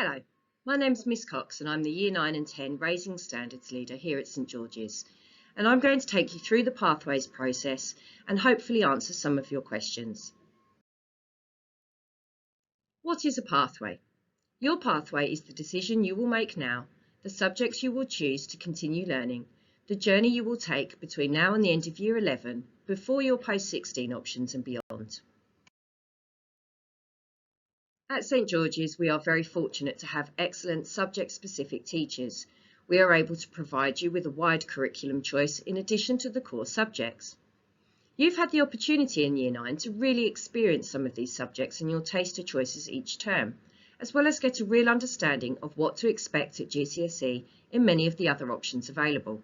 Hello, my name's Miss Cox and I'm the Year 9 and 10 Raising Standards Leader here at St George's, and I'm going to take you through the pathways process and hopefully answer some of your questions. What is a pathway? Your pathway is the decision you will make now, the subjects you will choose to continue learning, the journey you will take between now and the end of Year 11 before your post-16 options and beyond. At St George's, we are very fortunate to have excellent subject-specific teachers. We are able to provide you with a wide curriculum choice in addition to the core subjects. You've had the opportunity in Year 9 to really experience some of these subjects in your taster choices each term, as well as get a real understanding of what to expect at GCSE in many of the other options available.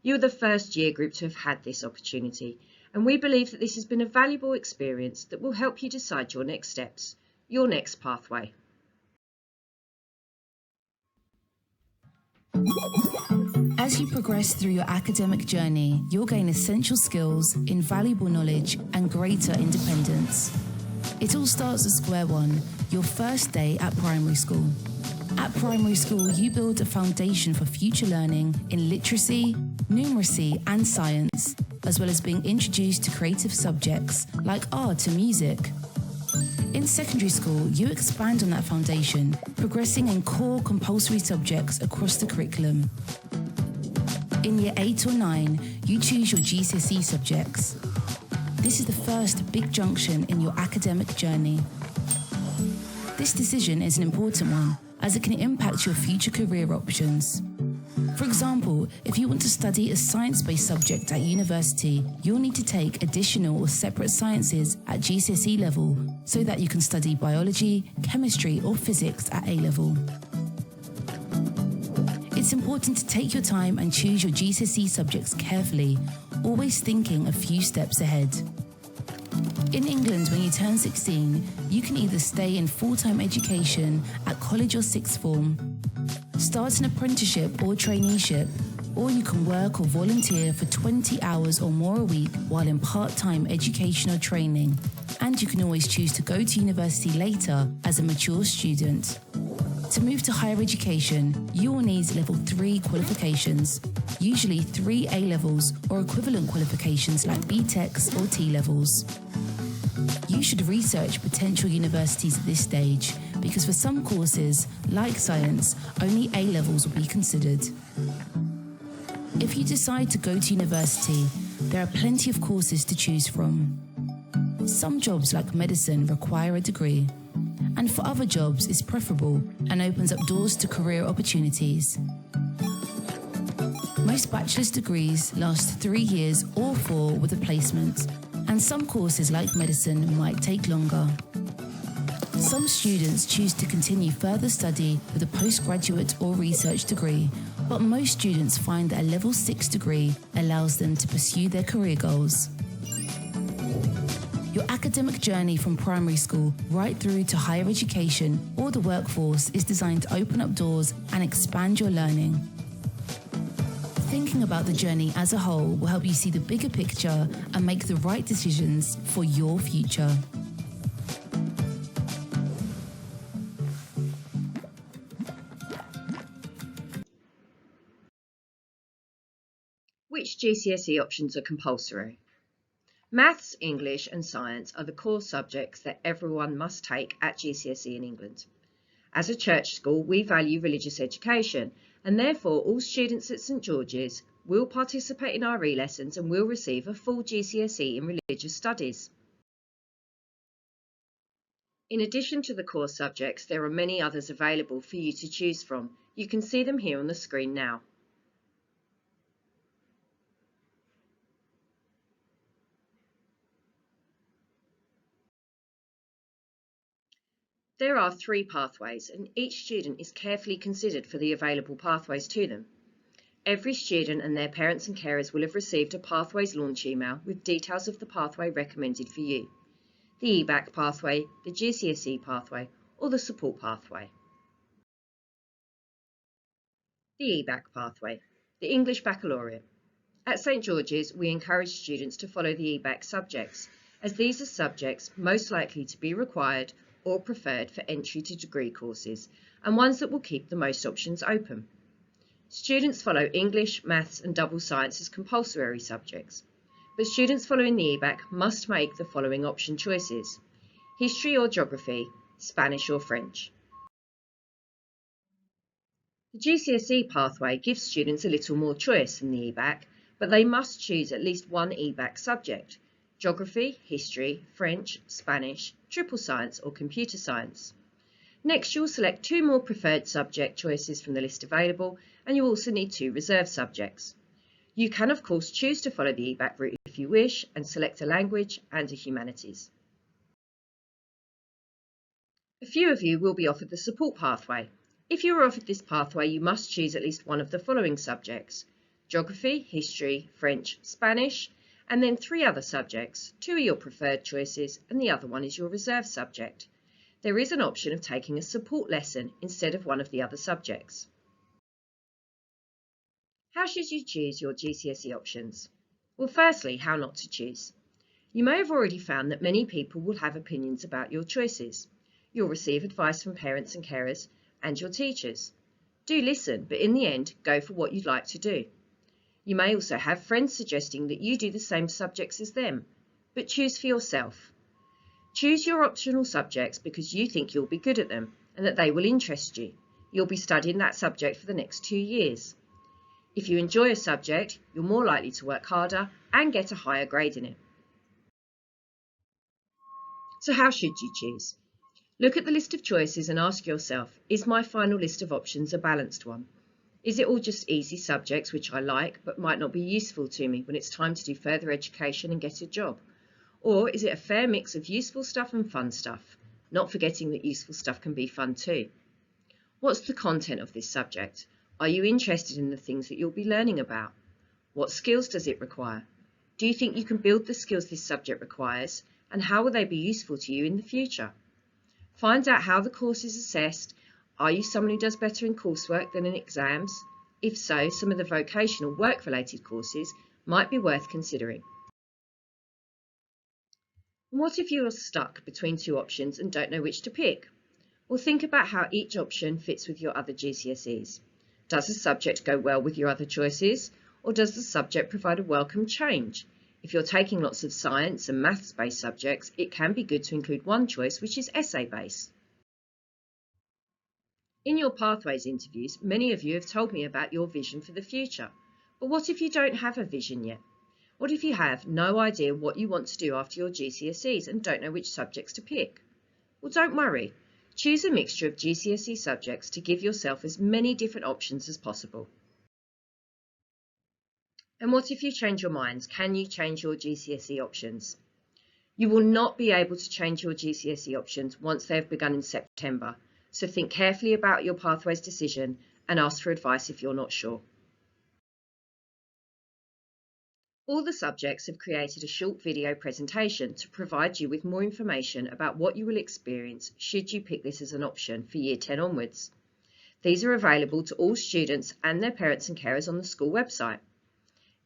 You are the first year group to have had this opportunity, and we believe that this has been a valuable experience that will help you decide your next steps, your next pathway. As you progress through your academic journey, you'll gain essential skills, invaluable knowledge, and greater independence. It all starts at square one, your first day at primary school. At primary school, you build a foundation for future learning in literacy, numeracy, and science, as well as being introduced to creative subjects like art and music. In secondary school, you expand on that foundation, progressing in core compulsory subjects across the curriculum. In Year 8 or 9, you choose your GCSE subjects. This is the first big junction in your academic journey. This decision is an important one, as it can impact your future career options. For example, if you want to study a science-based subject at university, you'll need to take additional or separate sciences at GCSE level so that you can study biology, chemistry, or physics at A level. It's important to take your time and choose your GCSE subjects carefully, always thinking a few steps ahead. In England, when you turn 16, you can either stay in full-time education at college or sixth form, start an apprenticeship or traineeship, or you can work or volunteer for 20 hours or more a week while in part-time educational training. And you can always choose to go to university later as a mature student. To move to higher education, you will need level 3 qualifications, usually 3 A-levels or equivalent qualifications like BTECs or T-levels. You should research potential universities at this stage, because for some courses, like science, only A-levels will be considered. If you decide to go to university, there are plenty of courses to choose from. Some jobs, like medicine, require a degree, and for other jobs it's preferable and opens up doors to career opportunities. Most bachelor's degrees last 3 years or 4 with a placement, and some courses like medicine might take longer. Some students choose to continue further study with a postgraduate or research degree, but most students find that a level 6 degree allows them to pursue their career goals. Your academic journey from primary school right through to higher education or the workforce is designed to open up doors and expand your learning. Thinking about the journey as a whole will help you see the bigger picture and make the right decisions for your future. Which GCSE options are compulsory? Maths, English and science are the core subjects that everyone must take at GCSE in England. As a church school, we value religious education, and therefore all students at St George's will participate in our e-lessons and will receive a full GCSE in religious studies. In addition to the core subjects, there are many others available for you to choose from. You can see them here on the screen now. There are 3 pathways, and each student is carefully considered for the available pathways to them. Every student and their parents and carers will have received a Pathways launch email with details of the pathway recommended for you: the EBacc pathway, the GCSE pathway, or the support pathway. The EBacc pathway, the English Baccalaureate. At St George's, we encourage students to follow the EBacc subjects, as these are subjects most likely to be required or preferred for entry to degree courses, and ones that will keep the most options open. Students follow English, Maths and Double Science as compulsory subjects, but students following the EBacc must make the following option choices: History or Geography, Spanish or French. The GCSE Pathway gives students a little more choice than the EBacc, but they must choose at least one EBacc subject: Geography, History, French, Spanish, Triple Science or Computer Science. Next, you'll select 2 more preferred subject choices from the list available, and you also need 2 reserve subjects. You can of course choose to follow the EBacc route if you wish and select a language and a humanities. A few of you will be offered the support pathway. If you are offered this pathway, you must choose at least one of the following subjects: Geography, History, French, Spanish, and then 3 other subjects. 2 are your preferred choices and the other one is your reserve subject. There is an option of taking a support lesson instead of one of the other subjects. How should you choose your GCSE options? Well, firstly, how not to choose. You may have already found that many people will have opinions about your choices. You'll receive advice from parents and carers and your teachers. Do listen, but in the end, go for what you'd like to do. You may also have friends suggesting that you do the same subjects as them, but choose for yourself. Choose your optional subjects because you think you'll be good at them and that they will interest you. You'll be studying that subject for the next 2 years. If you enjoy a subject, you're more likely to work harder and get a higher grade in it. So how should you choose? Look at the list of choices and ask yourself, is my final list of options a balanced one? Is it all just easy subjects which I like but might not be useful to me when it's time to do further education and get a job? Or is it a fair mix of useful stuff and fun stuff, not forgetting that useful stuff can be fun too? What's the content of this subject? Are you interested in the things that you'll be learning about? What skills does it require? Do you think you can build the skills this subject requires, and how will they be useful to you in the future? Find out how the course is assessed. Are you someone who does better in coursework than in exams? If so, some of the vocational work-related courses might be worth considering. What if you're stuck between 2 options and don't know which to pick? Well, think about how each option fits with your other GCSEs. Does the subject go well with your other choices, or does the subject provide a welcome change? If you're taking lots of science and maths-based subjects, it can be good to include one choice which is essay-based. In your Pathways interviews, many of you have told me about your vision for the future. But what if you don't have a vision yet? What if you have no idea what you want to do after your GCSEs and don't know which subjects to pick? Well, don't worry. Choose a mixture of GCSE subjects to give yourself as many different options as possible. And what if you change your mind? Can you change your GCSE options? You will not be able to change your GCSE options once they have begun in September, so think carefully about your Pathways decision and ask for advice if you're not sure. All the subjects have created a short video presentation to provide you with more information about what you will experience should you pick this as an option for Year 10 onwards. These are available to all students and their parents and carers on the school website.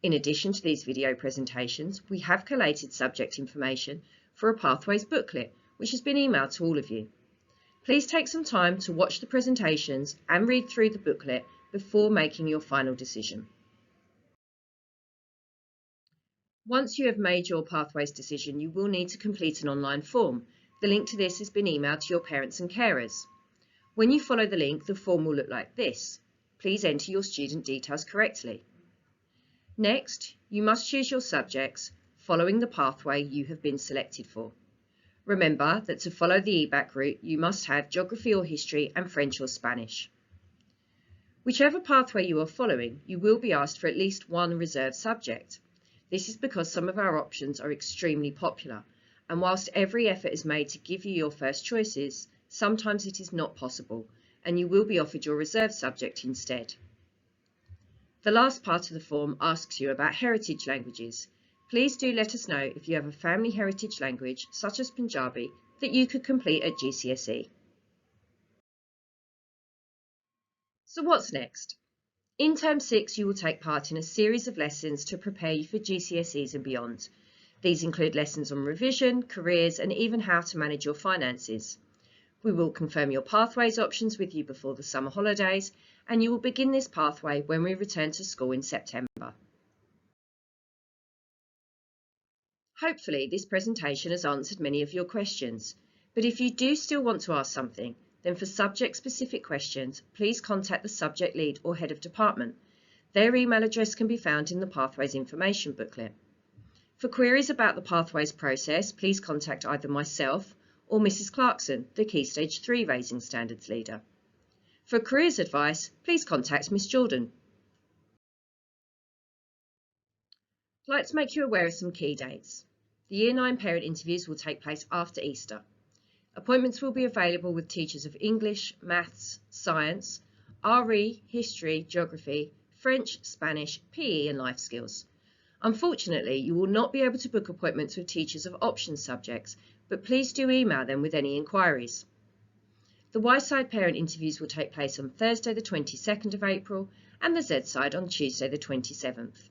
In addition to these video presentations, we have collated subject information for a Pathways booklet, which has been emailed to all of you. Please take some time to watch the presentations and read through the booklet before making your final decision. Once you have made your Pathways decision, you will need to complete an online form. The link to this has been emailed to your parents and carers. When you follow the link, the form will look like this. Please enter your student details correctly. Next, you must choose your subjects following the pathway you have been selected for. Remember that to follow the EBacc route, you must have Geography or History and French or Spanish. Whichever pathway you are following, you will be asked for at least one reserve subject. This is because some of our options are extremely popular, and whilst every effort is made to give you your first choices, sometimes it is not possible, and you will be offered your reserve subject instead. The last part of the form asks you about heritage languages. Please do let us know if you have a family heritage language, such as Punjabi, that you could complete at GCSE. So what's next? In Term 6, you will take part in a series of lessons to prepare you for GCSEs and beyond. These include lessons on revision, careers, and even how to manage your finances. We will confirm your pathways options with you before the summer holidays, and you will begin this pathway when we return to school in September. Hopefully this presentation has answered many of your questions, but if you do still want to ask something, then for subject-specific questions, please contact the subject lead or head of department. Their email address can be found in the Pathways information booklet. For queries about the Pathways process, please contact either myself or Mrs. Clarkson, the Key Stage 3 Raising Standards leader. For careers advice, please contact Miss Jordan. I'd like to make you aware of some key dates. The Year 9 parent interviews will take place after Easter. Appointments will be available with teachers of English, Maths, Science, RE, History, Geography, French, Spanish, PE and Life Skills. Unfortunately, you will not be able to book appointments with teachers of option subjects, but please do email them with any inquiries. The Y side parent interviews will take place on Thursday the 22nd of April and the Z side on Tuesday the 27th.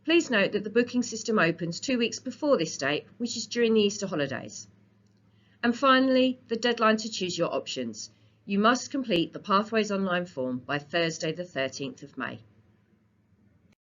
Please note that the booking system opens 2 weeks before this date, which is during the Easter holidays. And finally, the deadline to choose your options. You must complete the Pathways online form by Thursday the 13th of May.